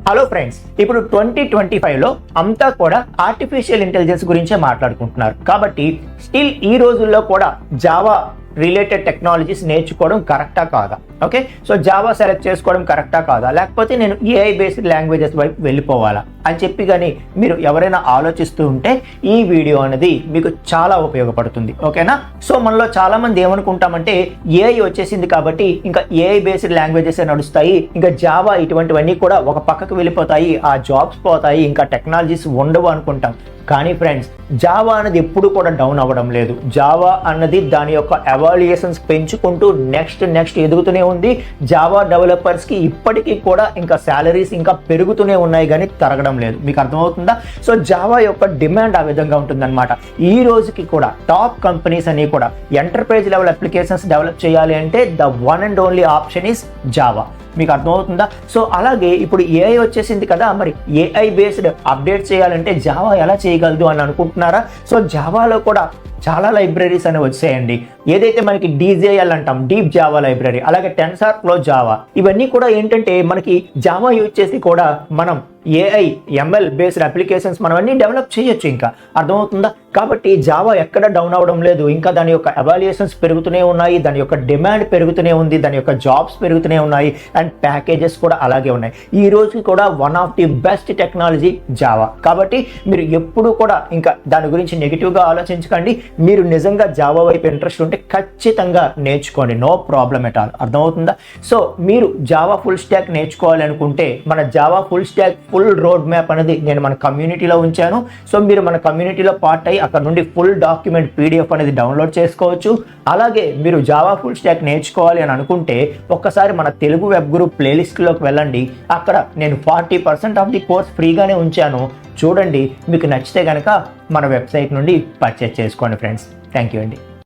Hello friends, ఇప్పుడు 2025లో అంతా కూడా ఆర్టిఫిషియల్ ఇంటెలిజెన్స్ గురించే మాట్లాడుకుంటున్నారు. కాబట్టి స్టిల్ ఈ రోజుల్లో కూడా జావా రిలేటెడ్ టెక్నాలజీస్ నేర్చుకోవడం కరెక్టా కాదా? ఓకే, సో జావా సెలెక్ట్ చేసుకోవడం కరెక్టా కాదా, లేకపోతే నేను ఏఐ బేస్డ్ లాంగ్వేజెస్ వైపు వెళ్ళిపోవాలా అని చెప్పి కానీ మీరు ఎవరైనా ఆలోచిస్తూ ఉంటే ఈ వీడియో అనేది మీకు చాలా ఉపయోగపడుతుంది. ఓకేనా? సో మనలో చాలా మంది ఏమనుకుంటామంటే ఏఐ వచ్చేసింది కాబట్టి ఇంకా ఏఐ బేస్డ్ లాంగ్వేజెస్ నడుస్తాయి, ఇంకా జావా ఇటువంటివన్నీ కూడా ఒక పక్కకు వెళ్ళిపోతాయి, ఆ జాబ్స్ పోతాయి, ఇంకా టెక్నాలజీస్ ఉండవు అనుకుంటాం. కానీ ఫ్రెండ్స్, జావా అన్నది ఎప్పుడు కూడా డౌన్ అవ్వడం లేదు. జావా అన్నది దాని యొక్క ఎవాల్యుయేషన్స్ పెంచుకుంటూ నెక్స్ట్ ఎదుగుతూనే ఉంది. జావా డెవలపర్స్కి ఇప్పటికీ కూడా ఇంకా శాలరీస్ ఇంకా పెరుగుతూనే ఉన్నాయి కానీ తరగడం లేదు. మీకు అర్థమవుతుందా? సో జావా యొక్క డిమాండ్ ఆ విధంగా ఉంటుందన్నమాట. ఈ రోజుకి కూడా టాప్ కంపెనీస్ అన్ని కూడా ఎంటర్ప్రైజ్ లెవెల్ అప్లికేషన్స్ డెవలప్ చేయాలి అంటే the one and only option is Java. మీకు అర్థమవుతుందా? సో అలాగే ఇప్పుడు ఏఐ వచ్చేసింది కదా, మరి ఏఐ బేస్డ్ అప్డేట్ చేయాలంటే జావా ఎలా చేయగలదు అని అనుకుంటున్నారా? సో జావాలో కూడా చాలా లైబ్రరీస్ అనేవి వచ్చాయండి. ఏదైతే మనకి DJL అంటాం, డీప్ జావా లైబ్రరీ, అలాగే టెన్సార్ఫ్లో జావా, ఇవన్నీ కూడా ఏంటంటే మనకి జావా యూజ్ చేసి కూడా మనం ఏఐ ML బేస్డ్ అప్లికేషన్స్ మనం అన్ని డెవలప్ చేయొచ్చు. ఇంకా అర్థమవుతుందా? కాబట్టి జావా ఎక్కడ డౌన్ అవ్వడం లేదు. ఇంకా దాని యొక్క ఎవాల్యుయేషన్స్ పెరుగుతూనే ఉన్నాయి, దాని యొక్క డిమాండ్ పెరుగుతూనే ఉంది, దాని యొక్క జాబ్స్ పెరుగుతూనే ఉన్నాయి, అండ్ ప్యాకేజెస్ కూడా అలాగే ఉన్నాయి. ఈ రోజుకి కూడా one of the best technology Java. కాబట్టి మీరు ఎప్పుడు కూడా ఇంకా దాని గురించి నెగిటివ్గా ఆలోచించకండి. మీరు నిజంగా జావా వైపు ఇంట్రెస్ట్ ఉంటే ఖచ్చితంగా నేర్చుకోండి, నో ప్రాబ్లం ఎట్ ఆల్. అర్థమవుతుందా? సో మీరు జావా ఫుల్ స్టాక్ నేర్చుకోవాలి అనుకుంటే మన Java full stock full road map అనేది నేను మన కమ్యూనిటీలో ఉంచాను. సో మీరు మన కమ్యూనిటీలో పార్ట్ అయ్యి అక్కడ నుండి ఫుల్ డాక్యుమెంట్ PDF అనేది డౌన్లోడ్ చేసుకోవచ్చు. అలాగే మీరు జావా ఫుల్ స్టాక్ నేర్చుకోవాలి అని అనుకుంటే ఒక్కసారి మన తెలుగు వెబ్ గ్రూప్ ప్లేలిస్ట్లోకి వెళ్ళండి. అక్కడ నేను 40% ఆఫ్ ది కోర్స్ ఫ్రీగానే ఉంచాను. చూడండి, మీకు నచ్చితే కనుక మన వెబ్సైట్ నుండి పర్చేస్ చేసుకోండి ఫ్రెండ్స్. థ్యాంక్ యూ అండి.